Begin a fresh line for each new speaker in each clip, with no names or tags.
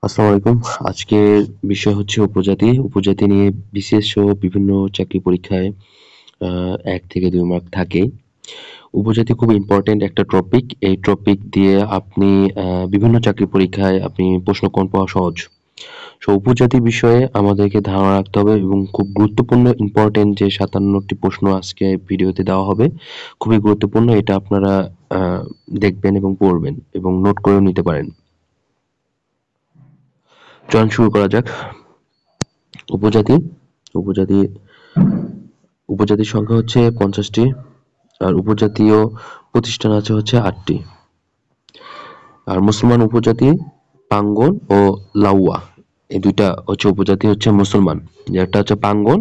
আসসালামু আলাইকুম। আজকের বিষয় হচ্ছে উপজাতি। উপজাতি নিয়ে বিশেষ সহ বিভিন্ন চাকরি পরীক্ষায় ১ থেকে ২ মার্ক থাকেই। উপজাতি খুব ইম্পোর্টেন্ট একটা টপিক। এই টপিক দিয়ে আপনি বিভিন্ন চাকরি পরীক্ষায় আপনি প্রশ্ন কম পাওয়া সহজ। উপজাতি বিষয়ে আমাদেরকে ধারণা রাখতে হবে এবং খুব গুরুত্বপূর্ণ ইম্পোর্টেন্ট যে ৫৭ টি প্রশ্ন আজকে ভিডিওতে দেওয়া হবে। খুবই গুরুত্বপূর্ণ। এটা আপনারা আ দেখবেন এবং পড়বেন এবং নোট করেও নিতে পারেন। চলুন শুরু করা যাক। উপজাতি, উপজাতি উপজাতির সংখ্যা হচ্ছে ৫০টি আর উপজাতীয় প্রতিষ্ঠান আছে হচ্ছে ৮টি। আর মুসলমান উপজাতি পাঙ্গন ও লাউয়া, এই দুইটা হচ্ছে উপজাতি হচ্ছে মুসলমান, একটা হচ্ছে পাঙ্গন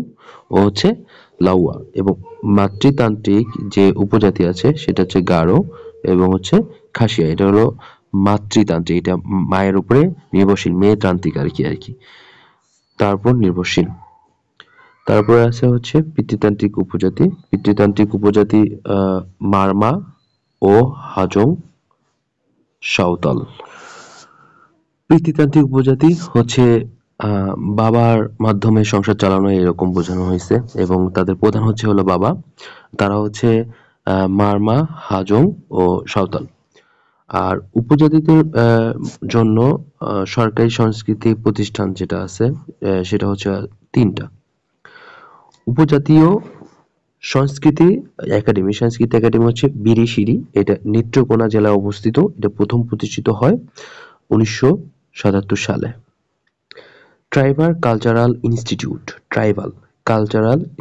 ও হচ্ছে লাউয়া। এবং মাতৃতান্ত্রিক যে উপজাতি আছে সেটা হচ্ছে গারো এবং হচ্ছে খাসিয়া। এটা হলো মাতৃতান্ত্রিক, এটা মায়ের উপরে নির্ভরশীল, মেয়েতান্ত্রিক আর কি তারপর নির্ভরশীল। তারপরে আছে হচ্ছে পিতৃতান্ত্রিক উপজাতি। পিতৃতান্ত্রিক উপজাতি মারমা ও হাজং সাঁওতাল। পিতৃতান্ত্রিক উপজাতি হচ্ছে বাবার মাধ্যমে সংসার চালানো, এরকম বোঝানো হয়েছে এবং তাদের প্রধান হচ্ছে হলো বাবা। তারা হচ্ছে মারমা, হাজং ও সাঁওতাল। আর উপজাতিদের জন্য সরকারি সংস্কৃতি প্রতিষ্ঠান যেটা আছে সেটা হচ্ছে ৩টা। উপজাতীয় সংস্কৃতি একাডেমি হচ্ছে বিরিশিরি, এটা নেত্রকোনা জেলায় অবস্থিত। এটা প্রথম প্রতিষ্ঠিত হয় ১৯৭৭ সালে। ট্রাইবাল কালচারাল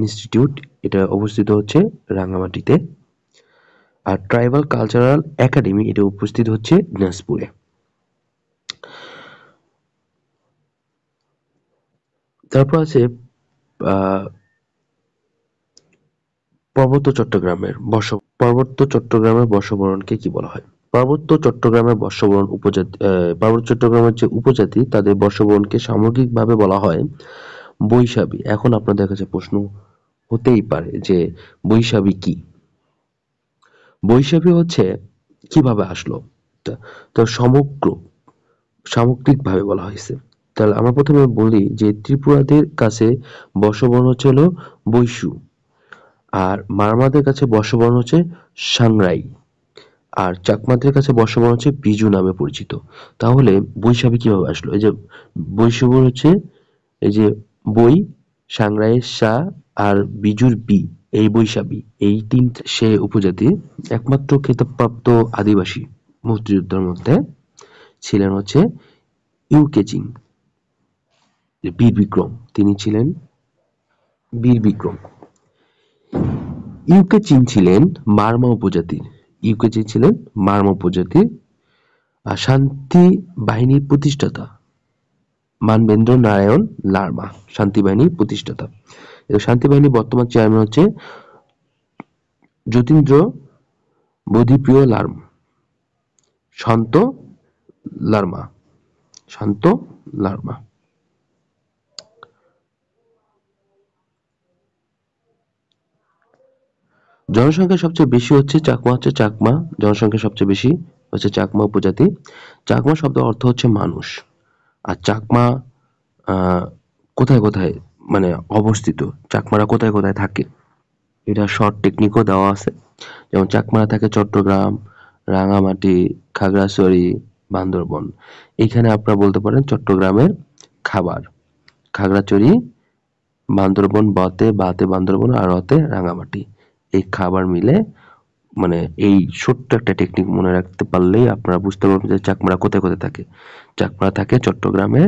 ইনস্টিটিউট এটা অবস্থিত হচ্ছে রাঙ্গামাটিতে। আর ট্রাইবাল কালচারাল একাডেমি এটা উপস্থিত হচ্ছে দিনাজপুরে। তারপর আছে পার্বত্য চট্টগ্রামের বর্ষবরণকে কি বলা হয়? পার্বত্য চট্টগ্রামের যে উপজাতি তাদের বর্ষবরণকে সামগ্রিকভাবে বলা হয় বৈশাখী। এখন আপনাদের কাছে প্রশ্ন হতেই পারে যে বৈশাখী কি? বৈশাখী হচ্ছে কিভাবে আসলো? তো সামগ্রিকভাবে বলা হয়েছে। তাহলে আমরা প্রথমে বলি যে ত্রিপুরাদের কাছে বর্ষবরণ হচ্ছে হলো বৈশু, আর মারমাদের কাছে বর্ষবরণ হচ্ছে সাংরাই, আর চাকমাদের কাছে বর্ষবরণ হচ্ছে বিজু নামে পরিচিত। তাহলে বৈশাখী কিভাবে আসলো? এই যে বৈশাখী হচ্ছে এই যে বই, সাংরাইয়ের সা আর বিজুর বি, এই বৈশাখী, এই তিনটে সে উপজাতি একমাত্র খেতাবপ্রাপ্ত আদিবাসী মুক্তিযোদ্ধার মধ্যে ছিলেন হচ্ছে ইউকেচিং বীর বিক্রম। তিনি ছিলেন বীর বিক্রম। ইউকেচিং ছিলেন মারমা উপজাতির আর শান্তি বাহিনীর প্রতিষ্ঠাতা মানবেন্দ্র নারায়ণ লারমা, শান্তি বাহিনীর প্রতিষ্ঠাতা। শান্তি বাহিনীর বর্তমান চেয়ারম্যান হচ্ছে যতীন্দ্র বোধিপ্রিয় শান্ত লারমা। জনসংখ্যা সবচেয়ে বেশি হচ্ছে চাকমা। জনসংখ্যা সবচেয়ে বেশি হচ্ছে চাকমা উপজাতি। চাকমা শব্দের অর্থ হচ্ছে মানুষ। আর চাকমা কোথায় কোথায় মানে অবস্থিত, চাকমারা কোথায় কোথায় থাকে, এটা শর্ট টেকনিকও দেওয়া আছে। যেমন চাকমারা থাকে চট্টগ্রাম, রাঙামাটি, খাগড়াছড়ি, বান্দরবন। এখানে আপনারা বলতে পারেন চট্টগ্রামের খাবার, খাগড়াছড়ি, বান্দরবন বাতে বান্দরবন আর অতে রাঙামাটি, এই খাবার মিলে মানে এই ছোট্ট একটা টেকনিক মনে রাখতে পারলেই আপনারা বুঝতে পারবেন যে চাকমারা কোথায় কোথায় থাকে। চাকমারা থাকে চট্টগ্রামে,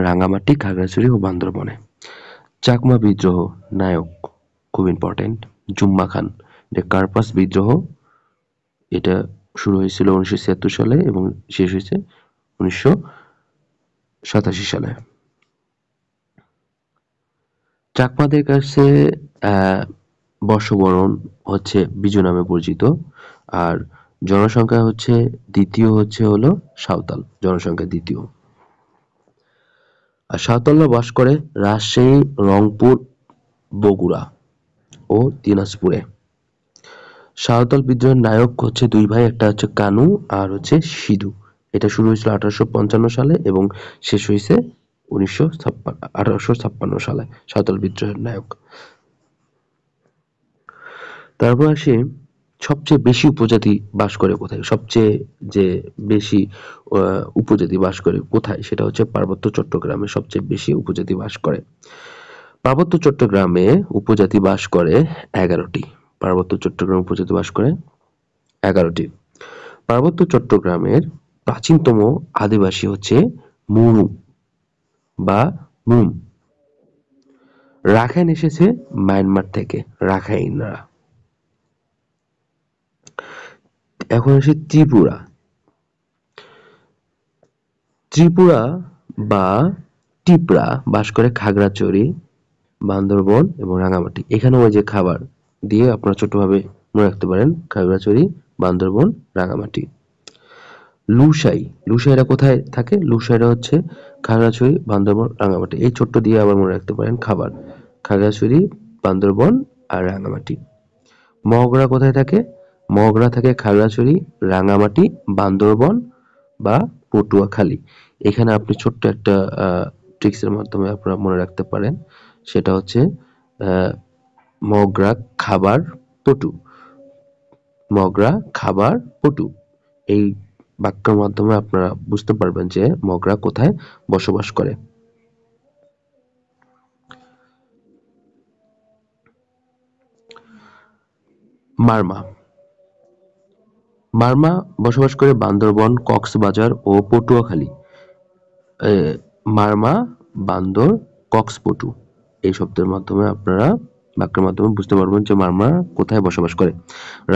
রাঙামাটি, খাগড়াছড়ি ও বান্দরবনে। চাকমা বিদ্রোহ নায়ক খুব ইম্পর্টেন্ট জুম্মা খান। এটা কার্পাস বিদ্রোহ, এটা শুরু হয়েছিল ১৯৭৬ সালে এবং শেষ হয়েছে ১৯৮৭ সালে। চাকমাদের কাছে বর্ষবরণ হচ্ছে বিজু নামে পরিচিত। আর জনসংখ্যা হচ্ছে দ্বিতীয় হচ্ছে হলো সাঁওতাল, জনসংখ্যা দ্বিতীয়। আর সাঁওতালরা বাস করে রাজশাহী, রংপুর, বগুড়া ও দিনাজপুরে। সাঁওতাল বিদ্রোহের নায়ক হচ্ছে দুই ভাই, একটা হচ্ছে কানু আর হচ্ছে সিধু। এটা শুরু হয়েছিল 1855 সালে এবং শেষ হয়েছে 1856 সালে, সাঁওতাল বিদ্রোহের নায়ক। তারপর আসি সবচেয়ে বেশি উপজাতি বাস করে কোথায়, সবচেয়ে যে বেশি উপজাতি বাস করে কোথায়, সেটা হচ্ছে পার্বত্য চট্টগ্রামে সবচেয়ে বেশি উপজাতি বাস করে। পার্বত্য চট্টগ্রামে উপজাতি বাস করে 11টি। পার্বত্য চট্টগ্রাম উপজাতি বাস করে 11টি। পার্বত্য চট্টগ্রামের প্রাচীনতম আদিবাসী হচ্ছে মুরু বা মুম। রাখাইন এসেছে মায়ানমার থেকে, রাখাইনরা। এখন আসে ত্রিপুরা। ত্রিপুরা বা টিপরা বাস করে খাগড়াছড়ি, বান্দরবন এবং রাঙামাটি। এখানে ওই যে খাবার দিয়ে আপনারা ছোটভাবে মনে রাখতে পারেন, খাগড়াছড়ি, বান্দরবন, রাঙামাটি। লুসাইরা কোথায় থাকে? লুসাইরা হচ্ছে খাগড়াছড়ি, বান্দরবন, রাঙামাটি। এই ছোট্ট দিয়ে আবার মনে রাখতে পারেন খাবার, খাগড়াছড়ি, বান্দরবন আর রাঙামাটি। মগরা কোথায় থাকে? মগরা থাকে খাগড়াছড়ি, রাঙামাটি, বান্দরবন বা পটুয়াখালী। এখানে আপনি ছোট্ট একটা ট্রিক্সের মাধ্যমে আপনারা মনে রাখতে পারেন, সেটা হচ্ছে মগরা খাবার পটু, মগরা খাবার পটু। এই বাক্যের মাধ্যমে আপনারা বুঝতে পারবেন যে মগরা কোথায় বসবাস করে। মারমা। মারমা বসবাস করে বান্দরবন, কক্সবাজার ও পটুয়াখালী। মারমা, বান্দর, কক্সপটু এই শব্দের মাধ্যমে আপনারা বাক্যের মাধ্যমে বুঝতে পারবেন যে মারমা কোথায় বসবাস করে।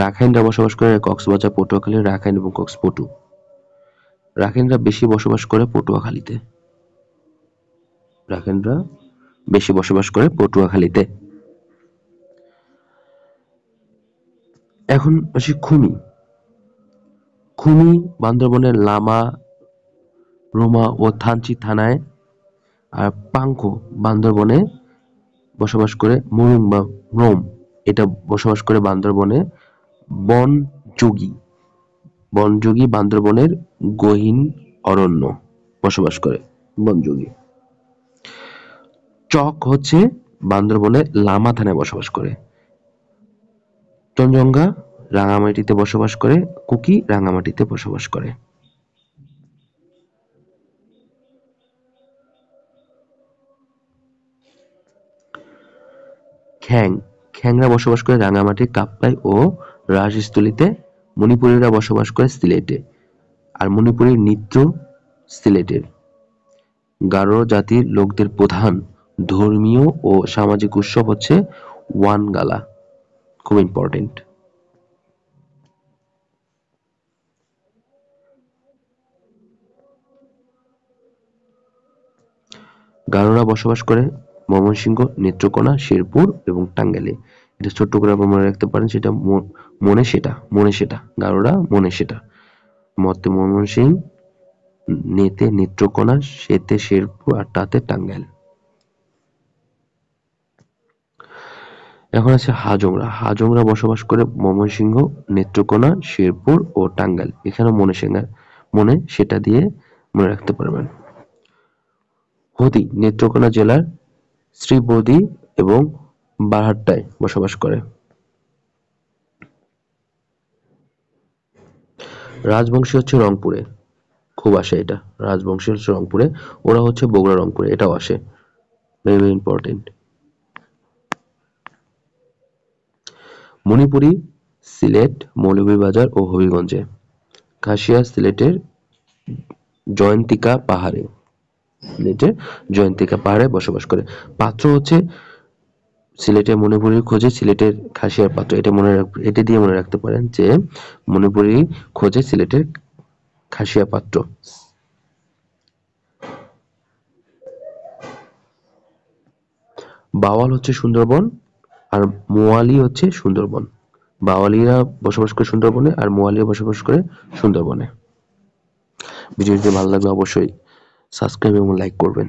রাখাইনরা বসবাস করে কক্সবাজার, পটুয়াখালী, রাখাইন এবং কক্সপটু। রাখাইনরা বেশি বসবাস করে পটুয়াখালীতে। রাখাইনরা বেশি বসবাস করে পটুয়াখালীতে। এখন আসি খুমি। খুমি বান্দরবনের লামা, রোমা ও থানচি থানায়, আর পাংখো বান্দরবনে বসবাস করে। মুরুং বা রোম এটা বসবাস করে বান্দরবনে। বনযোগী, বনযোগী বান্দরবনের গহীন অরণ্য বসবাস করে, বনযোগী। চক হচ্ছে বান্দরবনের লামা থানায় বসবাস করে। চনজঙ্গা রাঙামাটিতে বসবাস করে। কুকি রাঙামাটিতে বসবাস করে। খ্যাংরা বসবাস করে রাঙামাটি, কাপ্তাই ও রাজস্থলীতে। মণিপুরীরা বসবাস করে সিলেটে, আর মণিপুরীর নৃত্য সিলেটের। গারো জাতির লোকদের প্রধান ধর্মীয় ও সামাজিক উৎসব হচ্ছে ওয়ানগালা, খুব ইম্পর্টেন্ট। গারোরা বসবাস করে ময়মনসিংহ, নেত্রকোনা, শেরপুর এবং টাঙ্গাইলে। এটা ছোট্ট করে আপনারা মনে রাখতে পারেন, সেটা মনে সেটা গারোরা মনে সেটা। মতে ময়মনসিংহ, নেতে নেত্রকোনা, সেতে শেরপুর আর টাতে টাঙ্গাইল। এখন আছে হাজংরা। হাজংরা বসবাস করে ময়মনসিংহ, নেত্রকোনা, শেরপুর ও টাঙ্গাইল। এখানে মনে সেটা দিয়ে মনে রাখতে পারবেন। হদি নেত্রকোনা জেলার শ্রীবরদী এবং বারহাট্টায় বসবাস করে। রাজবংশী হচ্ছে রংপুরে, খুব আসে এটা। রাজবংশী হচ্ছে রংপুরে, ওরা হচ্ছে বগুড়া, রংপুরে, এটাও আসে, very very important. Manipuri Sylhet, Moulvibazar ও হবিগঞ্জে। খাসিয়া সিলেটের জয়ন্তিকা পাহাড়ে, সিলেটের জয়ন্তিকা পাহাড়ে বসবাস করে। পাত্র হচ্ছে সিলেটের মণিপুরীর খোঁজে সিলেটের খাসিয়ার পাত্র। এটা দিয়ে মনে রাখতে পারেন যে মণিপুরী খোঁজে সিলেটের খাসিয়া পাত্র। বাওয়াল হচ্ছে সুন্দরবন আর মোয়ালি হচ্ছে সুন্দরবন। বাওয়ালিরা বসবাস করে সুন্দরবনে আর মোয়ালিরা বসবাস করে সুন্দরবনে। ভিডিওটি ভালো লাগলে অবশ্যই সাবস্ক্রাইব এবং লাইক করবেন।